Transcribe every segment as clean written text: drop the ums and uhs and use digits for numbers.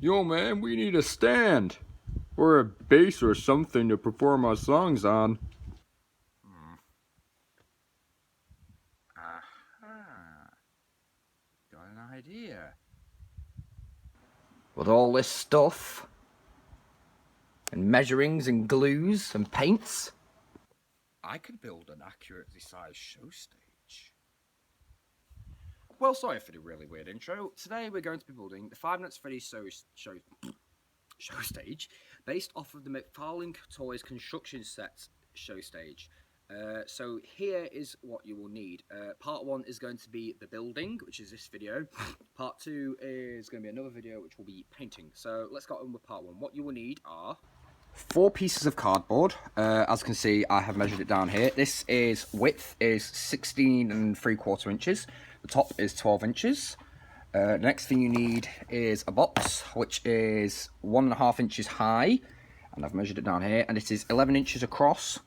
Yo man, we need a stand. Or a bass or something to perform our songs on. Aha. Got an idea. With all this stuff, and measurings and glues and paints, I could build an accurately sized show stage. Well, sorry for the really weird intro. Today we're going to be building the Five Nights at Freddy's show stage based off of the McFarlane Toys construction set show stage. So here is what you will need. Part 1 is going to be the building, which is this video. Part 2 is going to be another video, which will be painting. So let's go on with part 1. What you will need are 4 pieces of cardboard. As you can see, I have measured it down here. This is width is 16 3/4 inches. The top is 12 inches. The next thing you need is a box, which is 1.5 inches high, and I've measured it down here, and it is 11 inches across.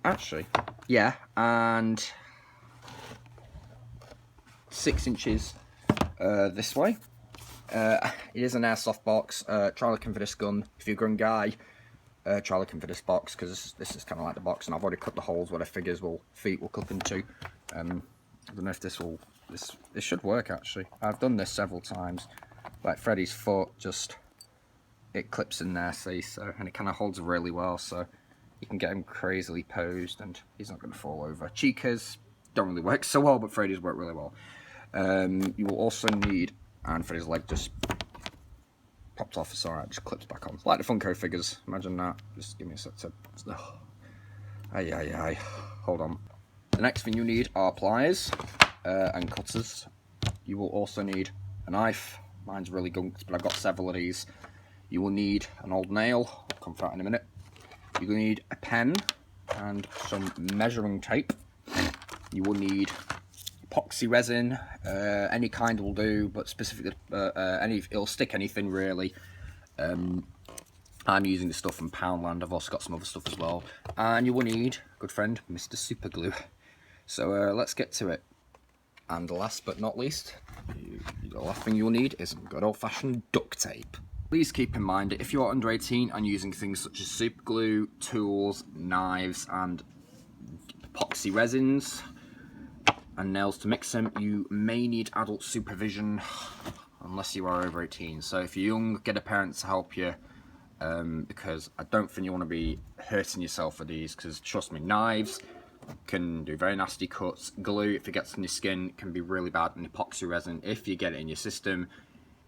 Actually, yeah, and 6 inches this way. It is an airsoft box. Try looking for this gun. If you're a gun guy, try looking for this box, because this is kind of like the box, and I've already cut the holes where the feet will clip into. I don't know if this should work actually. I've done this several times. Like Freddy's foot, just it clips in there, see, so, and it kind of holds really well, so you can get him crazily posed and he's not going to fall over. Chikas don't really work so well, but Freddy's work really well. You will also need, and Freddy's leg just popped off, it's alright, just clips back on. Like the Funko figures, imagine that. Just give me a sec to... Aye. Hold on. The next thing you need are pliers and cutters. You will also need a knife. Mine's really gunked, but I've got several of these. You will need an old nail. I'll come for that in a minute. You will need a pen and some measuring tape. You will need epoxy resin. Any kind will do, but specifically it'll stick anything really. I'm using the stuff from Poundland. I've also got some other stuff as well. And you will need, good friend, Mr. Super Glue. So let's get to it. And last but not least, the last thing you'll need is some good old-fashioned duct tape. Please keep in mind that if you are under 18 and using things such as super glue, tools, knives and epoxy resins and nails to mix them, you may need adult supervision unless you are over 18. So if you're young, get a parent to help you, because I don't think you want to be hurting yourself with these, because trust me, knives can do very nasty cuts. Glue, if it gets on your skin, can be really bad, and epoxy resin, if you get it in your system,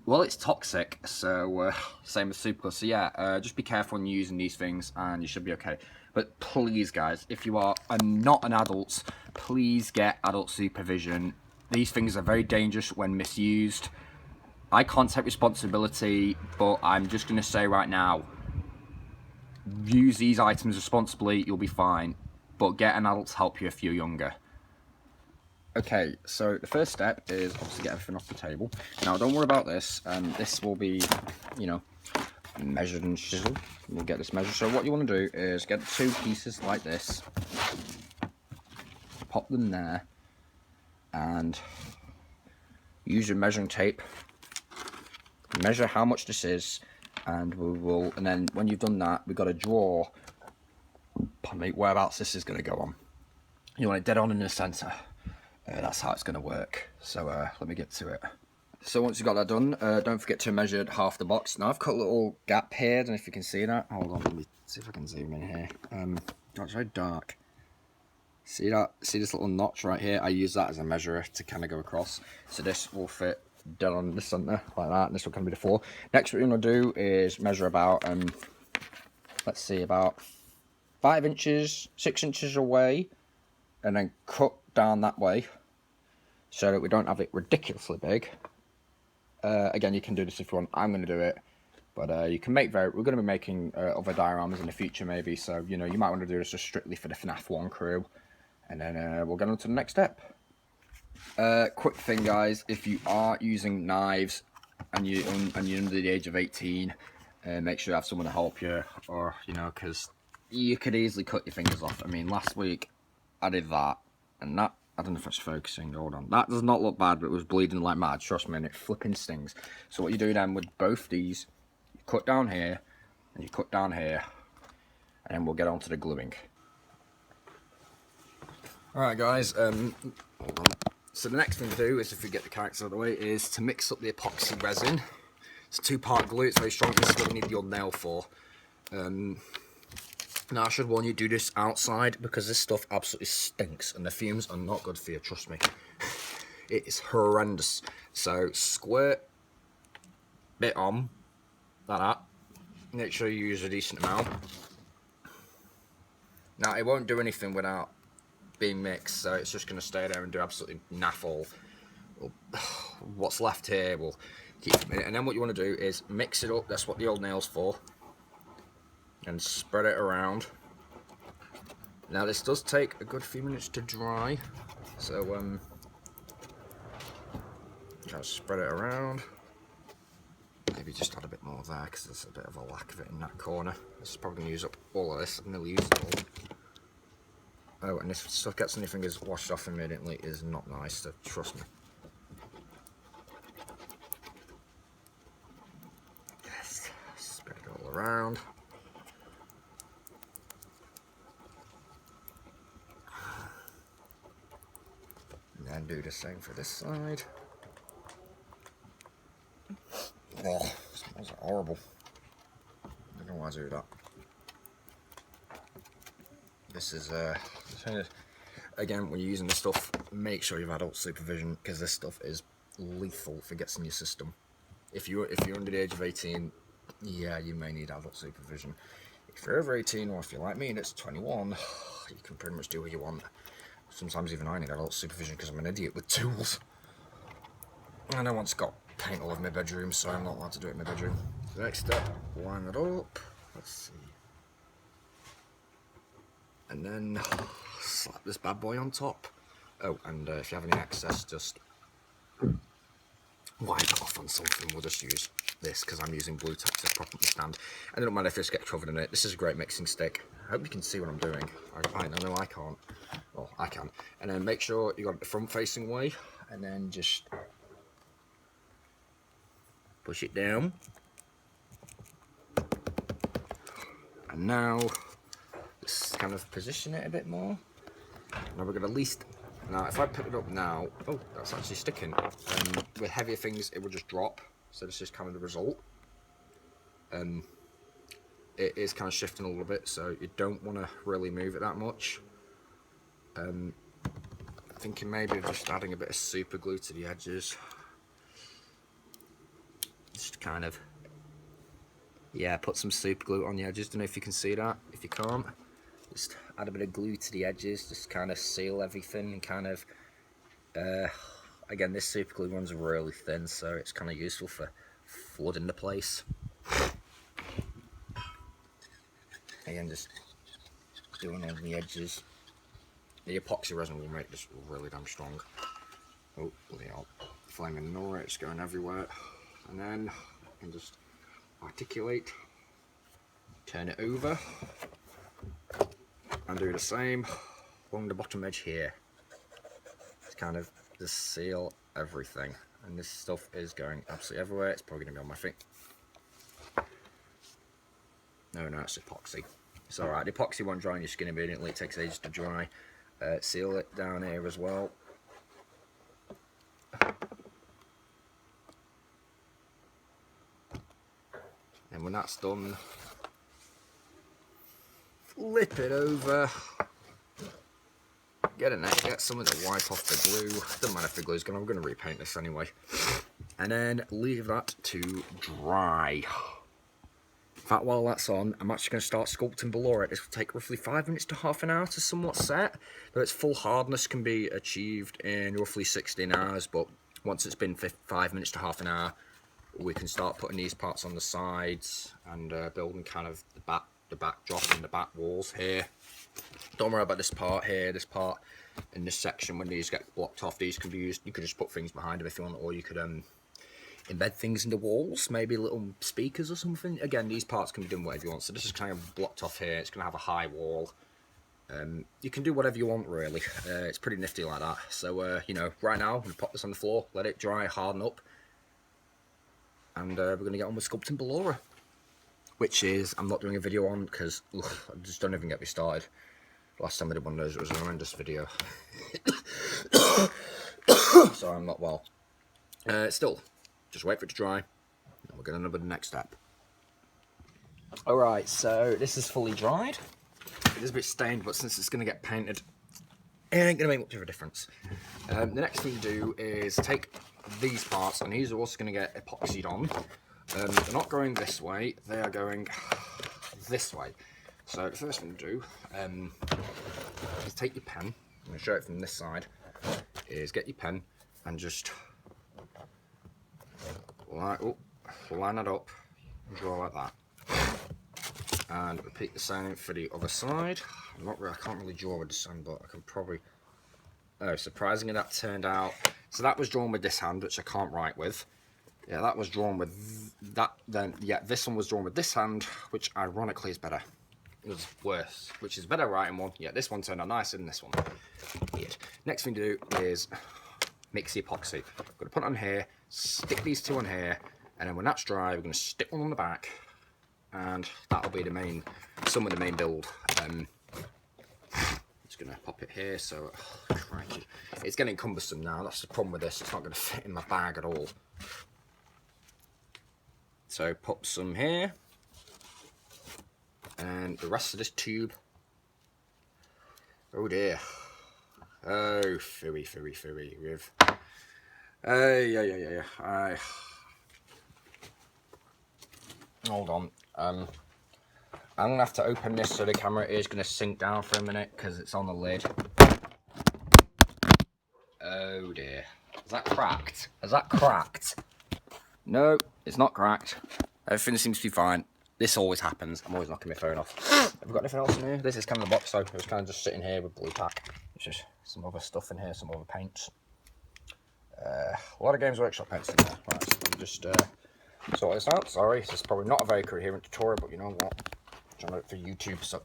well, it's toxic. So same with super glue. So yeah, just be careful when you're using these things and you should be okay. But please guys, if you are not an adult, please get adult supervision. These things are very dangerous when misused. I can't take responsibility, but I'm just going to say right now, use these items responsibly, you'll be fine. But get an adult to help you if you're younger. Okay, so the first step is obviously get everything off the table. Now, don't worry about this. This will be, you know, measured and chiseled. We'll get this measured. So what you want to do is get 2 pieces like this, pop them there, and use your measuring tape. Measure how much this is, and and then when you've done that, we've got to draw, pardon me, whereabouts this is going to go on. You want it dead on in the centre. That's how it's going to work. So let me get to it. So once you've got that done, don't forget to measure half the box. Now I've cut a little gap here, I don't know if you can see that. Hold on, let me see if I can zoom in here. It's very dark. See that? See this little notch right here? I use that as a measurer to kind of go across. So this will fit dead on the centre, like that, and this will kind of be the floor. Next, what you're going to do is measure about, let's see, about 5 inches, 6 inches away, and then cut down that way so that we don't have it ridiculously big. Again, you can do this if you want. I'm going to do it, but you can make we're going to be making other dioramas in the future maybe, so you know, you might want to do this just strictly for the FNAF 1 crew, and then we'll get on to the next step. Quick thing guys, if you are using knives and you're under the age of 18, make sure you have someone to help you, or you know, because you could easily cut your fingers off. I mean, last week I did that, and that I don't know if it's focusing. Hold on. That does not look bad, but it was bleeding like mad. Trust me, and it flipping stings. So what you do then with both these, you cut down here, and you cut down here, and then we'll get on to the gluing. Alright guys, hold on. So the next thing to do is, if we get the characters out of the way, is to mix up the epoxy resin. It's a 2-part glue, it's very strong. This is what we need the old nail for. Now I should warn you, do this outside because this stuff absolutely stinks and the fumes are not good for you, trust me. It is horrendous. So squirt bit on, like that. Make sure you use a decent amount. Now it won't do anything without being mixed, so it's just going to stay there and do absolutely naff all. What's left here will keep a minute. And then what you want to do is mix it up, that's what the old nail's for. And spread it around. Now this does take a good few minutes to dry, so try to spread it around. Maybe just add a bit more there because there's a bit of a lack of it in that corner. This is probably going to use up all of this. I'm nearly used it all. Oh, and if stuff gets on your fingers washed off immediately is not nice, so trust me. Yes, spread it all around. And then do the same for this side. Oh, smells horrible. I don't know why I do that. This is again, when you're using this stuff, make sure you've adult supervision because this stuff is lethal if it gets in your system. If you're under the age of 18, yeah, you may need adult supervision. If you're over 18 or if you're like me and it's 21, you can pretty much do what you want. Sometimes even I need adult supervision because I'm an idiot with tools. And I once got paint all over my bedroom, so I'm not allowed to do it in my bedroom. The next step, line it up. Let's see. And then slap this bad boy on top. Oh, and if you have any excess, just wipe it off on something. We'll just use this because I'm using blue tack to prop up the stand. And it don't matter if this gets covered in it. This is a great mixing stick. I hope you can see what I'm doing. I know I can't. Well, I can. And then make sure you got it the front facing way, and then just push it down. And now just kind of position it a bit more. Now we're going to now if I put it up now, oh, that's actually sticking. With heavier things it will just drop, so this is kind of the result. It is kind of shifting a little bit, so you don't want to really move it that much. Thinking maybe of just adding a bit of super glue to the edges. Just kind of, yeah, put some super glue on the edges. Don't know if you can see that. If you can't, just add a bit of glue to the edges, just kind of seal everything and kind of, again, this super glue runs really thin, so it's kind of useful for flooding the place. Again, just doing on the edges. The epoxy resin will make this really damn strong. Oh, bloody hell. Flaming Nora, it's going everywhere. And then you can just articulate, turn it over, and do the same along the bottom edge here. It's kind of just seal everything. And this stuff is going absolutely everywhere. It's probably going to be on my feet. No, it's epoxy. It's alright. The epoxy won't dry on your skin immediately. It takes ages to dry. Seal it down here as well. And when that's done, flip it over. Get something to wipe off the glue. Doesn't matter if the glue's gone. I'm going to repaint this anyway. And then leave that to dry. In fact, while that's on, I'm actually going to start sculpting below it. This will take roughly 5 minutes to half an hour to somewhat set. Though its full hardness can be achieved in roughly 16 hours, but once it's been 5 minutes to half an hour, we can start putting these parts on the sides and building kind of the backdrop and the back walls here. Don't worry about this part here, this part in this section. When these get blocked off, these can be used. You could just put things behind them if you want, or you could embed things in the walls, maybe little speakers or something. Again, these parts can be done whatever you want. So this is kind of blocked off here. It's going to have a high wall. You can do whatever you want, really. It's pretty nifty like that. So, you know, right now, I'm going to pop this on the floor, let it dry, harden up, and we're going to get on with sculpting Ballora. Which is, I'm not doing a video on, because I just don't even get me started. Last time I did one of those, it was a horrendous video. So I'm not well. Still, just wait for it to dry, and we're going to know the next step. Alright, so this is fully dried. It is a bit stained, but since it's going to get painted, it ain't going to make much of a difference. The next thing to do is take these parts, and these are also going to get epoxied on. They're not going this way, they are going this way. So the first thing to do is take your pen, I'm going to show it from this side, is get your pen and just line it up and draw like that. And repeat the same for the other side. I can't really draw with the same, but I can probably... Oh, surprisingly that turned out... So that was drawn with this hand, which I can't write with. Yeah, that was drawn with that. Then, yeah, this one was drawn with this hand, which ironically is better. It was worse, which is better writing one. Yeah, this one turned out nicer than this one. Weird. Next thing to do is mix the epoxy. I'm going to put it on here, stick these two on here, and then when that's dry, we're going to stick one on the back. And that'll be some of the main build. Just gonna pop it here. So, crikey, it's getting cumbersome now. That's the problem with this. It's not going to fit in my bag at all. So pop some here, and the rest of this tube. Oh dear. Oh, fooey, Riv. Yeah. Hold on. I'm gonna have to open this so the camera is gonna sink down for a minute because it's on the lid. Oh dear. Is that cracked? Is that cracked? No, it's not cracked. Everything seems to be fine. This always happens. I'm always knocking my phone off. Have we got anything else in here? This is kind of the box, so it was kind of just sitting here with blue pack. There's just some other stuff in here, some other paints. A lot of Games Workshop paints in there. Right, so let me just sort this out. Sorry, this is probably not a very coherent tutorial, but you know what? I'm trying to look for YouTube, so...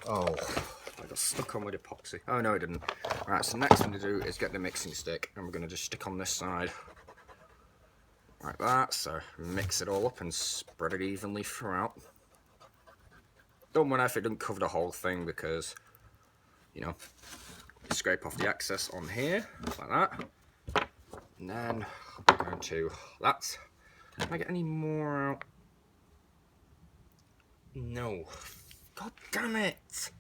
Oh, I got stuck on with epoxy. Oh, no, I didn't. Right, so the next thing to do is get the mixing stick, and we're going to just stick on this side. Like that, so mix it all up and spread it evenly throughout. Don't worry if it doesn't cover the whole thing because, you know, scrape off the excess on here, like that. And then I'm going to that. Can I get any more out? No. God damn it!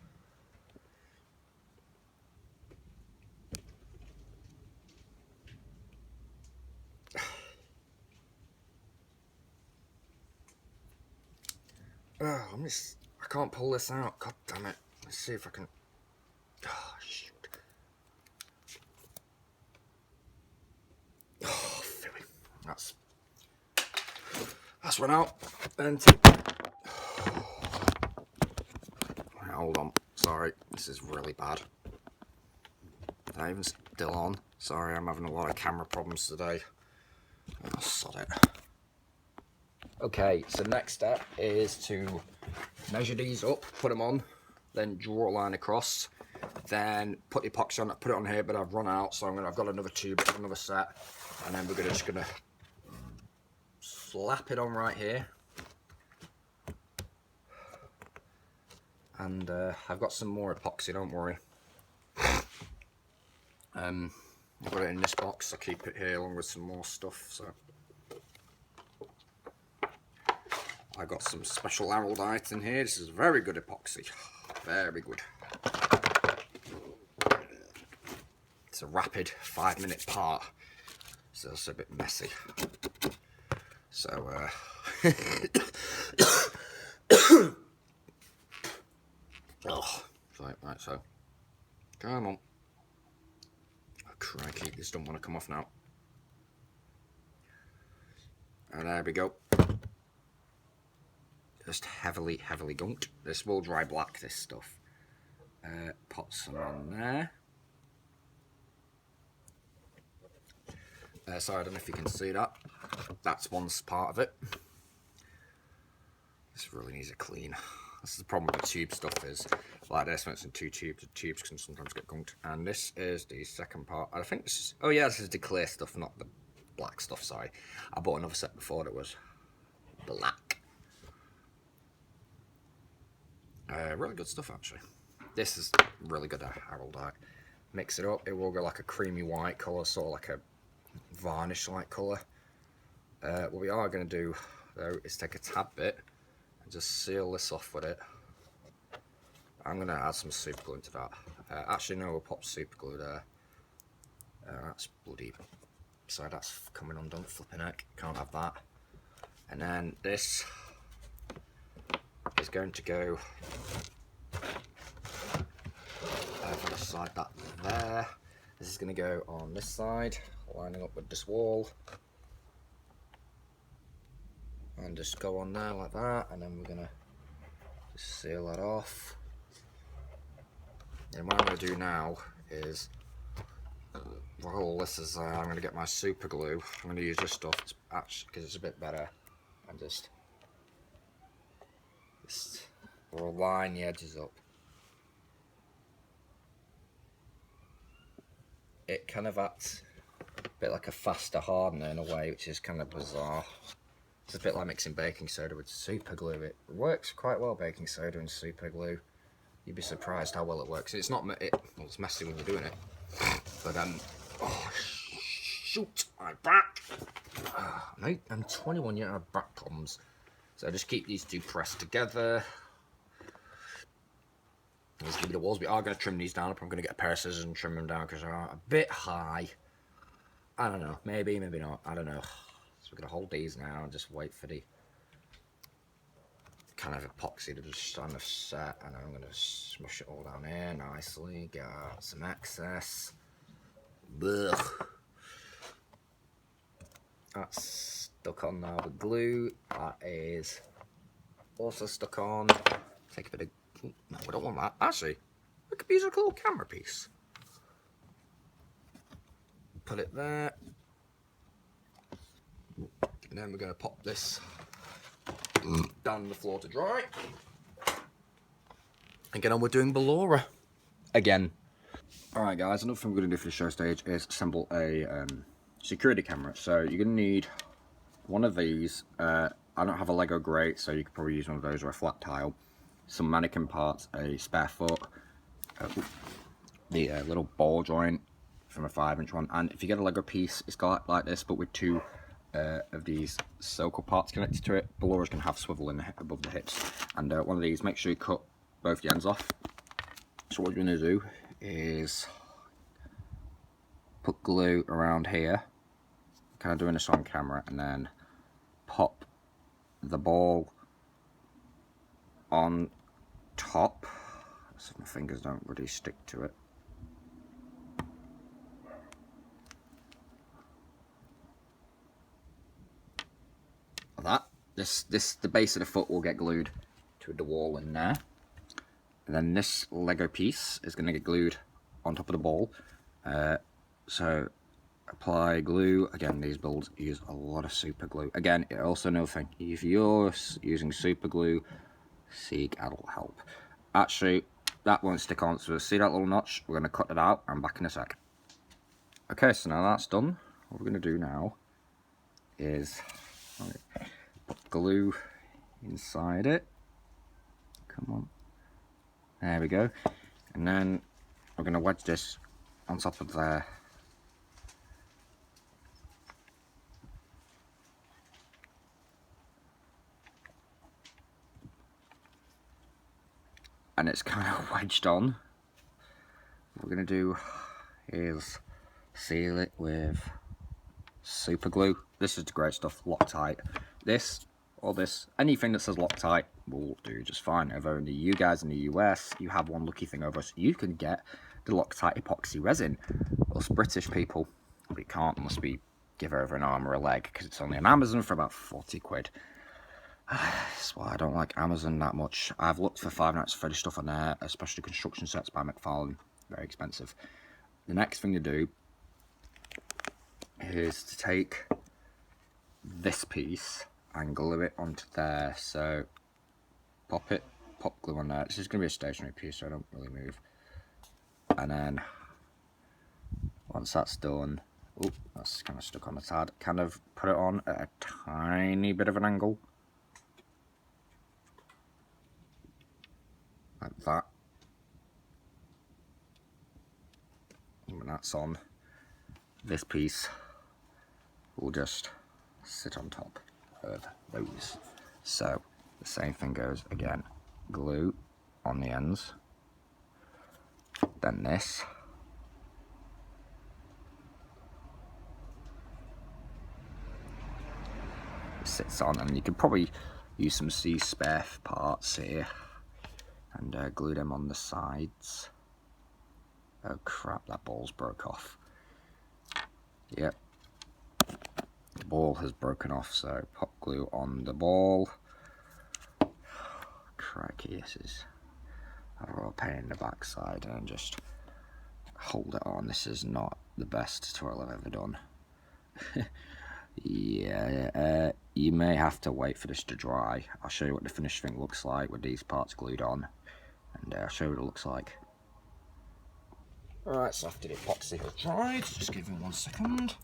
Oh, I can't pull this out. God damn it. Let's see if I can. Oh, shoot. Oh, Philly. That's run out. And right, hold on. Sorry, this is really bad. Is that even still on? Sorry, I'm having a lot of camera problems today. Oh, sod it. Okay, so next step is to measure these up, put them on, then draw a line across, then put the epoxy on. I put it on here, but I've run out, so I've got another tube, another set, and then we're just gonna slap it on right here. And I've got some more epoxy, don't worry. I've got it in this box. I keep it here along with some more stuff. So I got some special araldite in here. This is very good epoxy, very good. It's a rapid 5-minute part, so it's a bit messy. So oh, right, so come on. Oh, crikey, this don't want to come off now. And there we go. Just heavily gunked. This will dry black, this stuff. Put some on there. So I don't know if you can see that. That's one part of it. This really needs a clean. This is the problem with the tube stuff is, like this, when it's in two tubes, the tubes can sometimes get gunked. And this is the second part. I think this is, oh yeah, this is the clear stuff, not the black stuff, sorry. I bought another set before that was black. Really good stuff, actually. This is really good Haroldite. Mix it up, it will go like a creamy white colour, sort of like a varnish-like colour. What we are going to do, though, is take a tab bit and just seal this off with it. I'm going to add some super glue into that. Actually, no, we'll pop super glue there. That's bloody... So that's coming undone, flipping heck. Can't have that. And then this is going to go over the side that there. This is going to go on this side, lining up with this wall. And just go on there like that, and then we're going to just seal that off. And what I'm going to do now is, while this is, I'm going to get my super glue. I'm going to use this stuff because it's a bit better, and just we'll line the edges up. It kind of acts a bit like a faster hardener in a way, which is kind of bizarre. It's a bit like mixing baking soda with super glue. It works quite well, baking soda and super glue. You'd be surprised how well it works. It's not, well, it's messy when you're doing it. But, oh, shoot, my back. I'm 21 yet, I have back problems. So just keep these two pressed together. Let's give me the walls. We are going to trim these down. I'm going to get a pair of scissors and trim them down because they're a bit high. I don't know. Maybe, maybe not. I don't know. So we're going to hold these now and just wait for the kind of epoxy to just kind of set. And I'm going to smush it all down here nicely. Got some excess. Ugh. That's stuck on now with glue. That is also stuck on. Take a bit of... No, we don't want that. Actually, we could use a little camera piece. Put it there. And then we're going to pop this down on the floor to dry. And get on with doing Ballora again. Alright guys, another thing we're going to do for the show stage is assemble a security camera. So you're going to need one of these. I don't have a Lego grate, so you could probably use one of those or a flat tile. Some mannequin parts, a spare foot, the little ball joint from a 5-inch one, and if you get a Lego piece, it's got like this, but with two of these circle parts connected to it. Balloras can have swivel in above the hips, and one of these, make sure you cut both the ends off. So what you're going to do is put glue around here, kind of doing this on camera, and then pop the ball on top so my fingers don't really stick to it. Like that. The base of the foot will get glued to the wall in there, and then this Lego piece is going to get glued on top of the ball. So apply glue. Again, these builds use a lot of super glue. Again, also another thing, if you're using super glue, seek adult help. Actually, that won't stick on, so see that little notch? We're going to cut it out. I'm back in a sec. Okay, so now that's done, what we're going to do now is put glue inside it. Come on. There we go. And then we're going to wedge this on top of there. And it's kind of wedged on. What we're going to do is seal it with super glue. This is the great stuff, Loctite. This or this, anything that says Loctite will do just fine. Over in you guys in the US, you have one lucky thing over us. You can get the Loctite epoxy resin. Us British people, we can't unless we give over an arm or a leg, because it's only on Amazon for about 40 quid. That's why I don't like Amazon that much. I've looked for Five Nights at Freddy's stuff on there, especially construction sets by McFarlane. Very expensive. The next thing to do is to take this piece and glue it onto there. So pop it pop glue on there. This is going to be a stationary piece, so I don't really move. And then once that's done, oh, that's kind of stuck on the tad. Kind of put it on at a tiny bit of an angle, like that. And when that's on, this piece will just sit on top of those. So the same thing goes again. Glue on the ends, then this. It sits on, and you could probably use some spare parts here and glue them on the sides. Oh crap, that ball's broke off. Yep, the ball has broken off, so pop glue on the ball. Crikey, this is a real pain in the backside, and just hold it on. This is not the best tutorial I've ever done. Yeah, you may have to wait for this to dry. I'll show you what the finished thing looks like with these parts glued on, and I'll show you what it looks like. Alright, so after the epoxy has dried, just give me 1 second.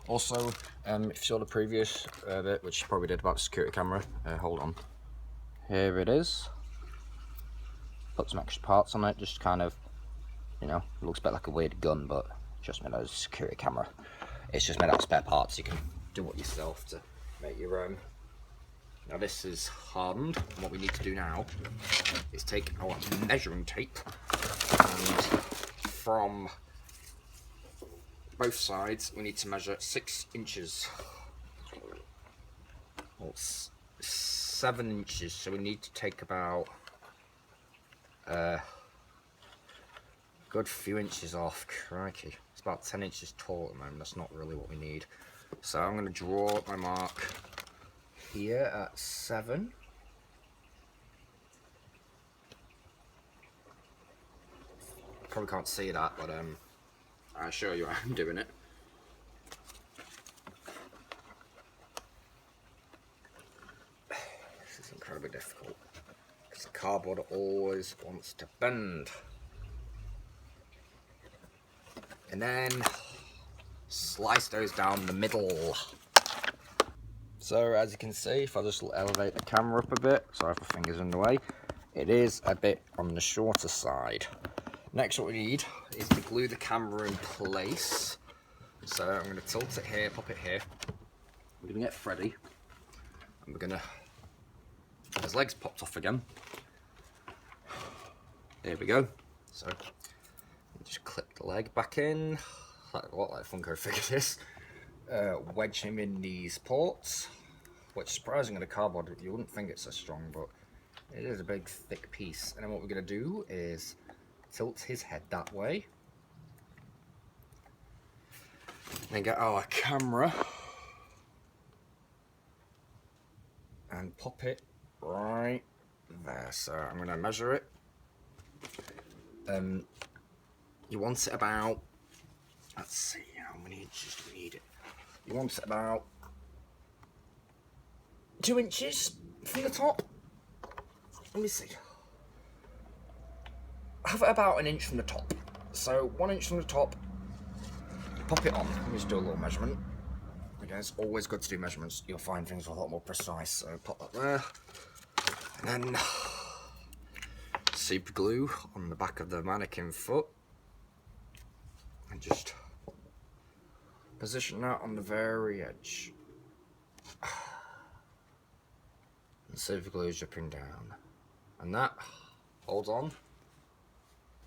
Also, if you saw the previous bit, which you probably did about the security camera, hold on. Here it is. Put some extra parts on it, just kind of, you know, it looks a bit like a weird gun, but just made out of a security camera. It's just made out of spare parts. You can do it yourself to make your own. Now this is hardened, and what we need to do now is take our measuring tape, and from both sides we need to measure 6 inches. Well, 7 inches, so we need to take about a good few inches off. Crikey, it's about 10 inches tall at the moment. That's not really what we need. So I'm going to draw my mark here at 7. Probably can't see that, but I'll show you how I'm doing it. This is incredibly difficult because the cardboard always wants to bend. And then slice those down the middle. So as you can see, if I just elevate the camera up a bit, sorry if my finger's in the way, it is a bit on the shorter side. Next, what we need is to glue the camera in place. So I'm going to tilt it here, pop it here. We're going to get Freddy, and we're going to, his legs popped off again. There we go. So just clip the leg back in, like Funko figure this. Wedge him in these ports, which surprising in a cardboard, you wouldn't think it's so strong, but it is a big thick piece. And then what we're going to do is tilt his head that way, then get our camera and pop it right there. So I'm going to measure it. You want it about, let's see, how many inches do we need it? You want it about 2 inches from the top. Let me see. Have it about 1 inch from the top. So 1 inch from the top, pop it on. Let me just do a little measurement. Again, it's always good to do measurements. You'll find things a lot more precise. So pop that there. And then super glue on the back of the mannequin foot. And just position that on the very edge. And super glue is dripping down. And that holds on.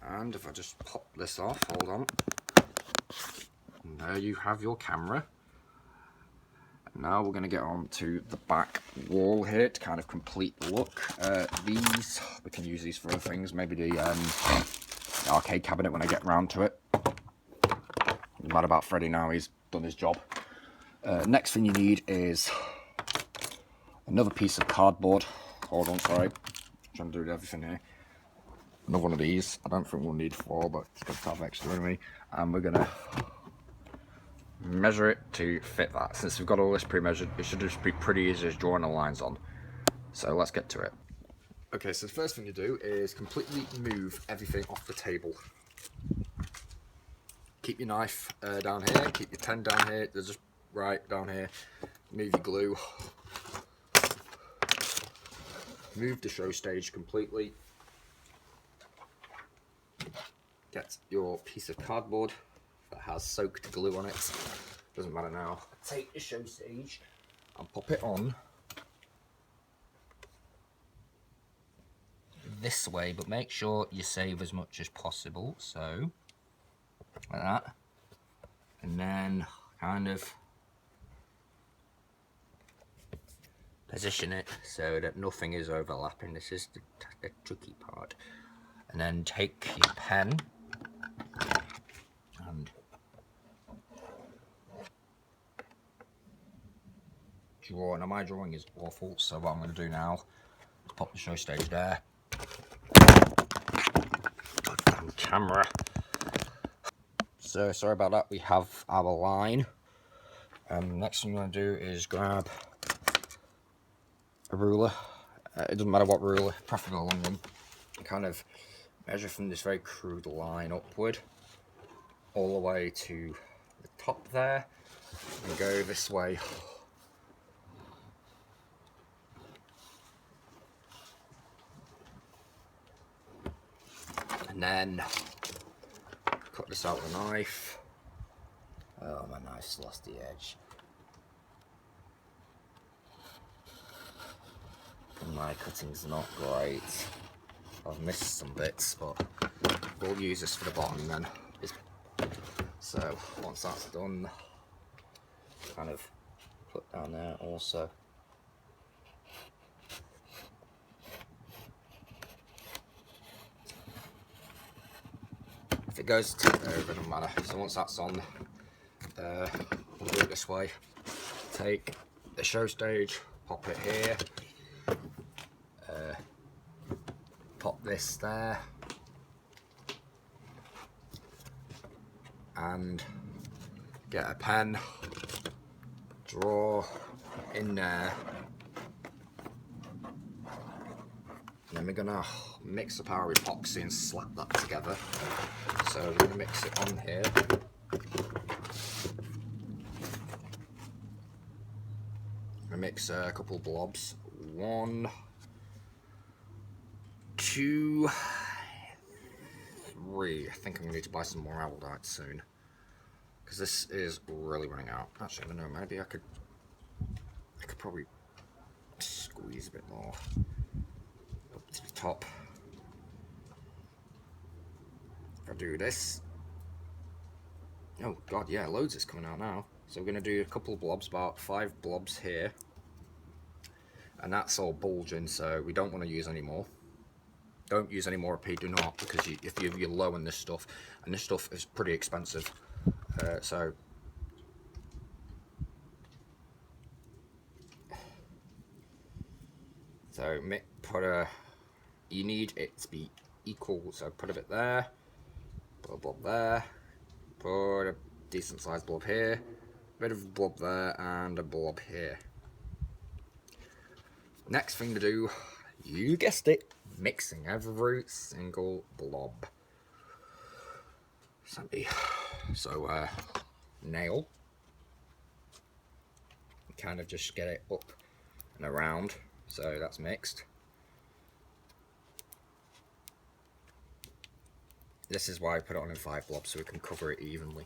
And if I just pop this off, hold on. And there you have your camera. And now we're going to get on to the back wall here to kind of complete the look. These, we can use these for other things. Maybe the arcade cabinet when I get round to it. I'm mad about Freddy now, he's done his job. Next thing you need is another piece of cardboard. Hold on, sorry. I'm trying to do everything here. Another one of these. I don't think we'll need 4, but it's good to have extra anyway. And we're going to measure it to fit that. Since we've got all this pre-measured, it should just be pretty easy as drawing the lines on. So let's get to it. Okay, so the first thing you do is completely move everything off the table. Keep your knife down here, keep your pen down here, they're just right down here. Move your glue. Move the show stage completely. Get your piece of cardboard that has soaked glue on it. Doesn't matter now. Take the show stage and pop it on this way, but make sure you save as much as possible. So, like that. And then kind of position it so that nothing is overlapping. This is the tricky part. And then take your pen and draw. Now my drawing is awful, so what I'm going to do now is pop the show stage there. Goddamn camera. So sorry about that. We have our line. Next thing I'm going to do is grab a ruler. It doesn't matter what ruler, preferably a long one. And kind of measure from this very crude line upward, all the way to the top there, and go this way. And then cut this out with a knife. Oh, my knife's lost the edge. My cutting's not great. I've missed some bits, but we'll use this for the bottom then. So once that's done, kind of put down there also. If it goes to over, it doesn't matter. So once that's on, we'll do it this way. Take the show stage, pop it here, pop this there, and get a pen, draw in there, and then we're gonna mix up our epoxy and slap that together. So we're gonna mix it on here. I mix a couple blobs. 1, 2, 3. I think I'm gonna need to buy some more aldite soon, because this is really running out. Actually, no, maybe I could probably squeeze a bit more up to the top. If I do this, oh god, yeah, loads is coming out now. So we're gonna do a couple of blobs, about 5 blobs here, and that's all bulging, so we don't want to use any more. Don't use any more AP, do not, because if you're low on this stuff, and this stuff is pretty expensive, so you need it to be equal, so put a bit there, put a blob there, put a decent sized blob here, a bit of a blob there, and a blob here. Next thing to do, you guessed it, mixing every single blob. So nail, kind of just get it up and around, so that's mixed. This is why I put it on in 5 blobs, so we can cover it evenly.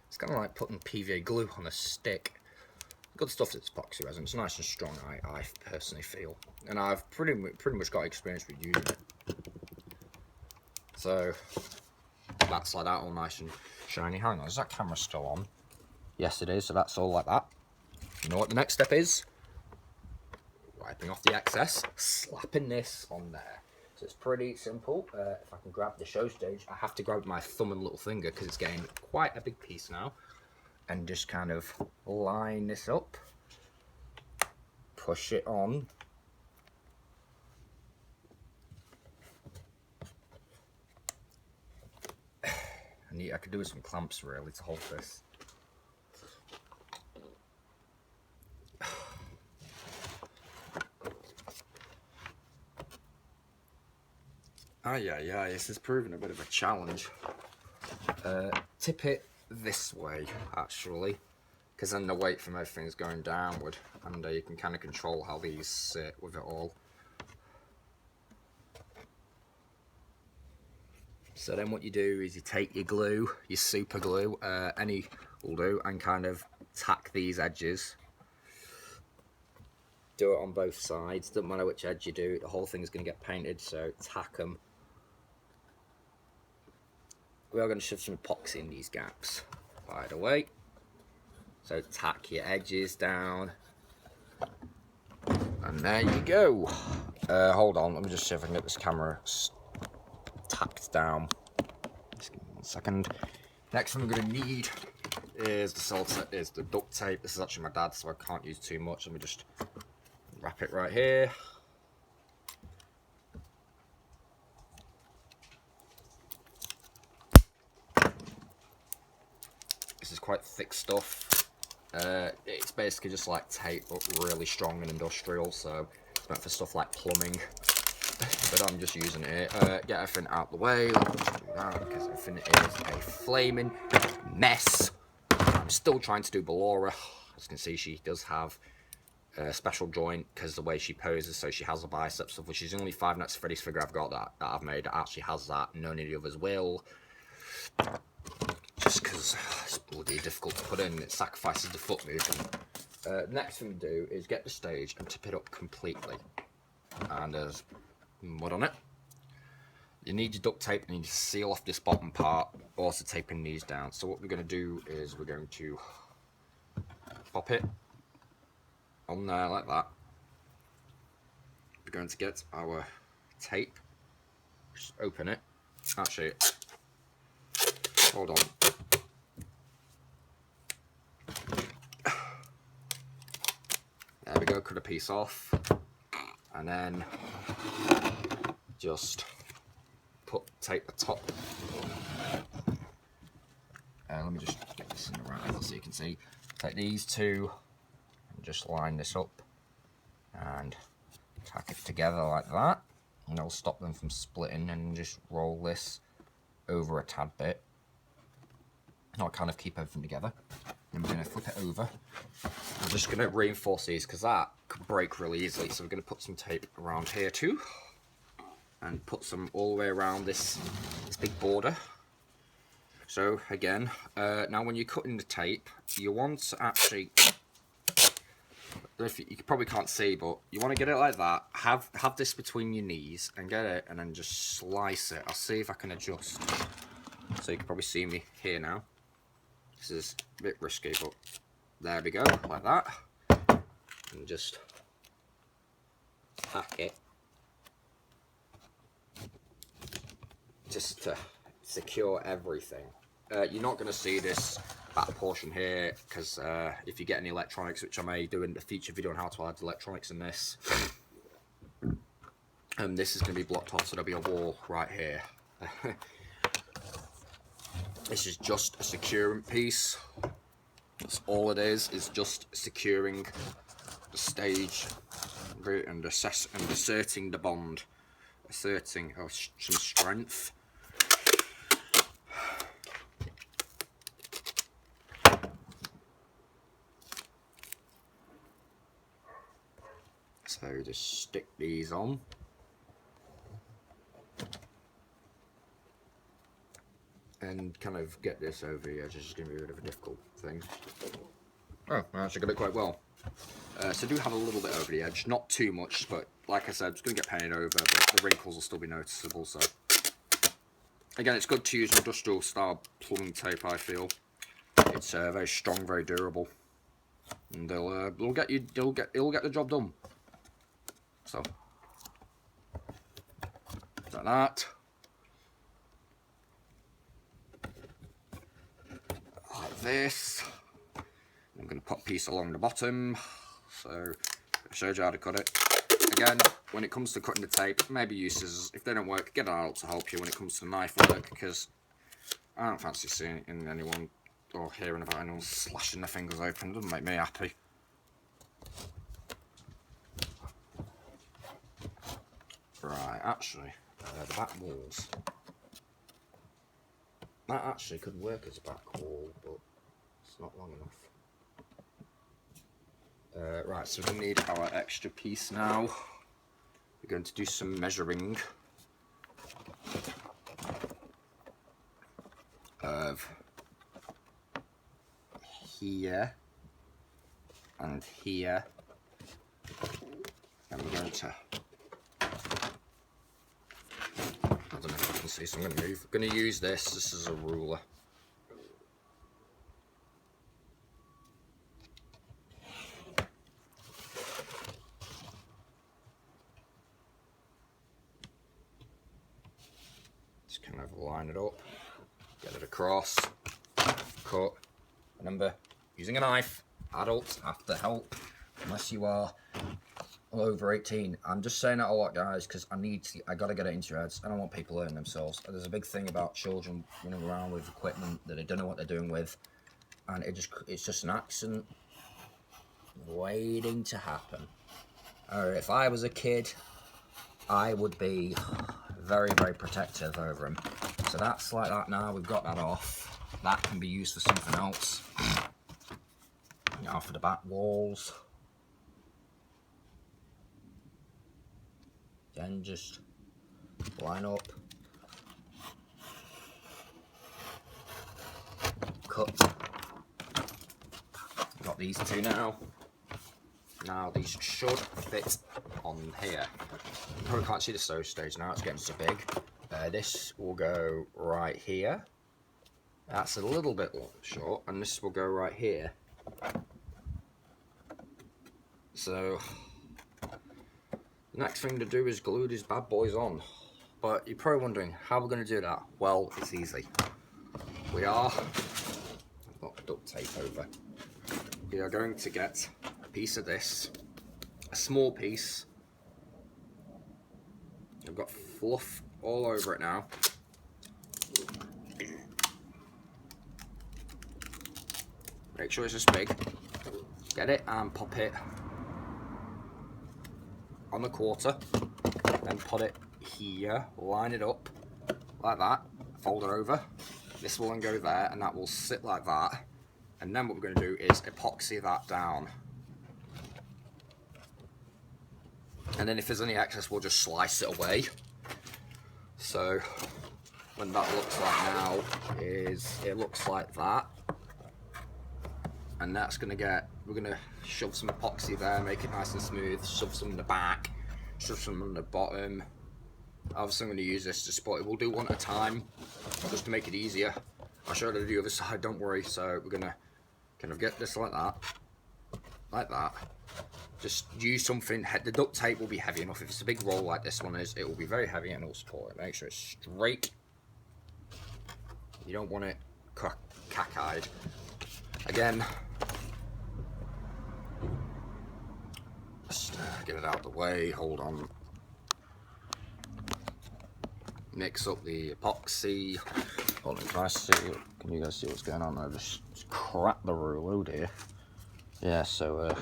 It's kind of like putting PVA glue on a stick. Good stuff that's epoxy resin. It's nice and strong, I personally feel. And I've pretty much got experience with using it. So that's like that, all nice and shiny. Hang on, is that camera still on? Yes, it is, so that's all like that. You know what the next step is? Wiping off the excess, slapping this on there. So it's pretty simple. If I can grab the show stage, I have to grab my thumb and little finger because it's getting quite a big piece now. And just kind of line this up, push it on. I could do with some clamps really to hold this. Yeah, this is proving a bit of a challenge. Tip it this way, actually, because then the weight from everything's going downward, and you can kind of control how these sit with it all. So then what you do is you take your glue, your super glue, any will do, and kind of tack these edges. Do it on both sides, doesn't matter which edge you do, the whole thing's going to get painted, so tack them. We are going to shove some epoxy in these gaps, by the way. So tack your edges down. And there you go. Hold on, let me just see if I can get this camera tacked down. Just give me 1 second. Next thing I'm going to need is the duct tape. This is actually my dad's, so I can't use too much. Let me just wrap it right here. This is quite thick stuff. It's basically just like tape, but really strong and industrial, so it's meant for stuff like plumbing. But I'm just using it here. Get everything out the way, because everything is a flaming mess. I'm still trying to do Ballora. As you can see, she does have a special joint because the way she poses, so she has a biceps stuff, which is only 5 Nights at Freddy's figure I've got that I've made that actually has that. None of the others will. Just because it's bloody difficult to put in, it sacrifices the foot movement. Next thing we do is get the stage and tip it up completely. And there's mud on it. You need your duct tape and you need to seal off this bottom part, also taping these down. So what we're going to do is we're going to pop it on there like that. We're going to get our tape, just open it. Actually, hold on. There we go, cut a piece off, and then just tape the top. Let me just get this in the right angle so you can see. Take these two and just line this up and tack it together like that, and it'll stop them from splitting, and just roll this over a tad bit. I'll kind of keep everything together. Then we're going to flip it over. I'm just going to reinforce these because that could break really easily. So we're going to put some tape around here too, and put some all the way around this big border. So again, now when you're cutting the tape, you want to actually, if you probably can't see, but you want to get it like that. Have this between your knees and get it, and then just slice it. I'll see if I can adjust. So you can probably see me here now. This is a bit risky, but there we go, like that. And just tack it. Just to secure everything. You're not going to see this back portion here, because if you get any electronics, which I may do in the feature video on how to add electronics in this, this is going to be blocked off, so there'll be a wall right here. This is just a securing piece. That's all it is just securing the stage and asserting the bond, asserting some strength. So just stick these on. And kind of get this over the edge. This is going to be a bit of a difficult thing. Oh, I actually got it quite well. So do have a little bit over the edge, not too much, but like I said, it's going to get painted over, but the wrinkles will still be noticeable. So again, it's good to use industrial style plumbing tape. I feel it's very strong, very durable, and it'll get the job done. So like that. Like this. I'm going to put a piece along the bottom, so I showed you how to cut it. Again, when it comes to cutting the tape, maybe use scissors. If they don't work, get an adult to help you when it comes to knife work, because I don't fancy seeing anyone or hearing about anyone slashing their fingers open. It doesn't make me happy. Right, actually, the back walls. That actually could work as a back wall, but it's not long enough. Right, so we need our extra piece now. We're going to do some measuring of here and here, and we're going to, I don't know if you can see, so I'm going to use this as a ruler. Just kind of line it up, get it across, cut. Remember, using a knife, adults have to help, unless you are over 18. I'm just saying that a lot, guys, because I gotta get it into your heads. I don't want people hurting themselves. There's a big thing about children running around with equipment that they don't know what they're doing with, and it's just an accident waiting to happen. Or if I was a kid, I would be very, very protective over him. So that's like that now. We've got that off. That can be used for something else. Now for the back walls. Then just line up. Cut. Got these two now. Now these should fit on here. You probably can't see the sew stage now, it's getting so big. This will go right here. That's a little bit short, and this will go right here. So the next thing to do is glue these bad boys on. But you're probably wondering, how are we going to do that? Well, it's easy. I've got duct tape over. We are going to get a piece of this, a small piece. I've got fluff all over it now. Make sure it's this big. Get it and pop it on the quarter. Then put it here, line it up like that, fold it over. This will then go there, and that will sit like that. And then what we're going to do is epoxy that down. And then if there's any excess, we'll just slice it away. So when that looks like now is, it looks like that. And that's gonna we're gonna shove some epoxy there, make it nice and smooth, shove some in the back, shove some on the bottom. Obviously I'm gonna use this to spot it. We'll do one at a time, just to make it easier. I'll show you the other side, don't worry. So we're gonna kind of get this like that. Just use something, the duct tape will be heavy enough. If it's a big roll like this one is, it will be very heavy and it'll support it. Make sure it's straight. You don't want it cockeyed. Again, just get it out of the way, hold on. Mix up the epoxy. Hold on, can you guys see what's going on there? Just crap the ruler here. Yeah, so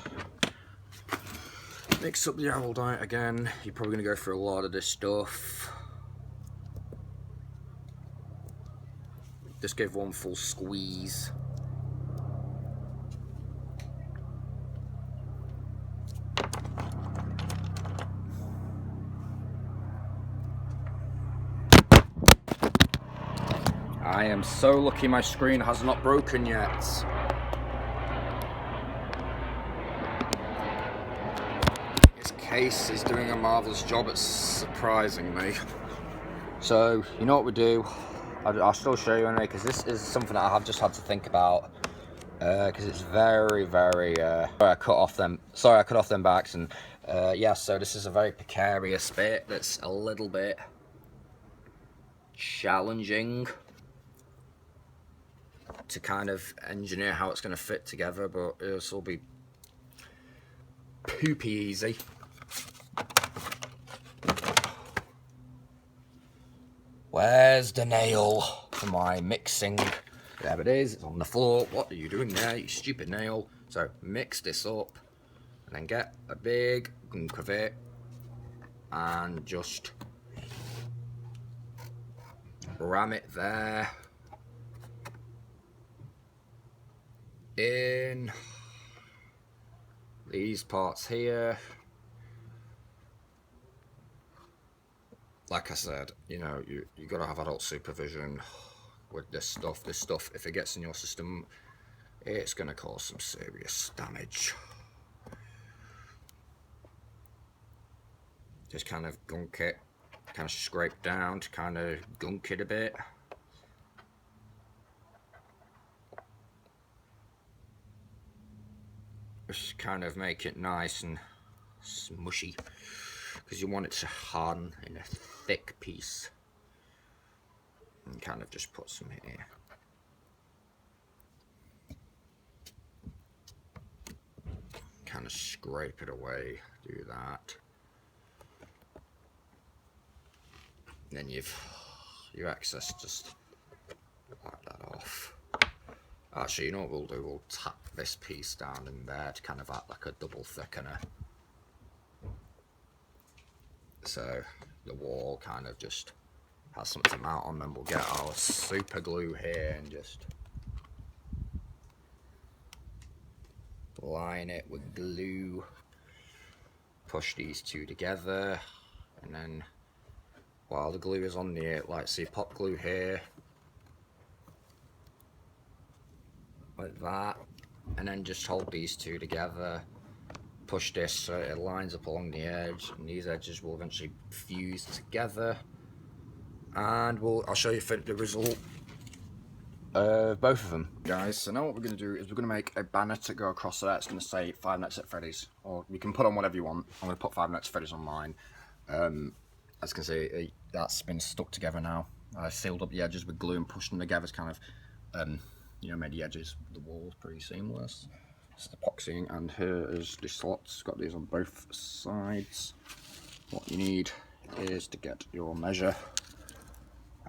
mix up the araldite again. You're probably going to go through a lot of this stuff. Just give one full squeeze. I am so lucky my screen has not broken yet. This case is doing a marvellous job at surprising me. So, you know what we do? I'll still show you anyway, because this is something that I have just had to think about. Because it's very, very... Sorry, I cut off them backs. And yeah, so this is a very precarious bit that's a little bit challenging to kind of engineer how it's going to fit together, but this will be poopy easy. Where's the nail for my mixing? There it is, it's on the floor. What are you doing there, you stupid nail? So mix this up and then get a big hunk of it and just ram it there. In these parts here. Like I said, you know, you got to have adult supervision with this stuff. This stuff, if it gets in your system, it's going to cause some serious damage. Just kind of gunk it, kind of scrape down to kind of gunk it a bit. Just kind of make it nice and smushy, because you want it to harden in a thick piece. And kind of just put some here. Kind of scrape it away, do that. Then your excess, just wipe that off. Actually, you know what we'll do? We'll tap this piece down in there to kind of act like a double thickener. So the wall kind of just has something to mount on, and we'll get our super glue here and just line it with glue. Push these two together, and then while the glue is on the, like, see, pop glue here, like that, and then just hold these two together, push this so it lines up along the edge, and these edges will eventually fuse together, and I'll show you the result of both of them, guys. So now what we're going to do is we're going to make a banner to go across there. It's going to say 5 Nights at Freddy's, or you can put on whatever you want. I'm going to put 5 Nights at Freddy's on mine. As you can see, that's been stuck together now. I sealed up the edges with glue and pushed them together. It's kind of, you know, made the edges of the walls pretty seamless. It's epoxying, and here is the slots. Got these on both sides. What you need is to get your measure,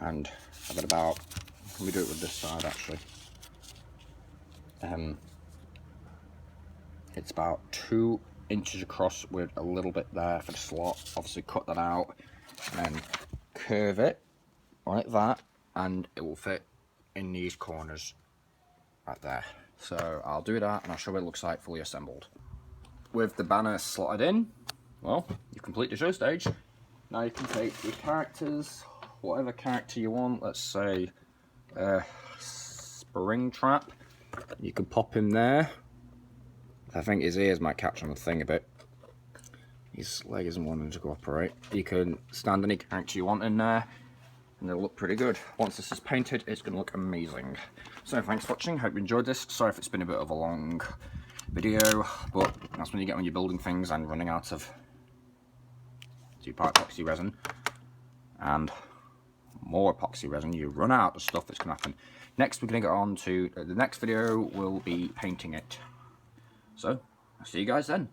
and I've got about, let me do it with this side actually. It's about 2 inches across with a little bit there for the slot. Obviously cut that out and then curve it like that, and it will fit in these corners right there. So I'll do that and I'll show what it looks like fully assembled. With the banner slotted in, well, you complete the show stage. Now you can take your characters, whatever character you want. Let's say Springtrap. You can pop him there. I think his ears might catch on the thing a bit. His leg isn't wanting to cooperate. You can stand any character you want in there, and they'll look pretty good. Once this is painted, it's going to look amazing. So thanks for watching, hope you enjoyed this. Sorry if it's been a bit of a long video, but that's when you get when you're building things and running out of 2-part epoxy resin and more epoxy resin. You run out of stuff that's going to happen. Next we're going to get on to, the next video will be painting it. So, I'll see you guys then.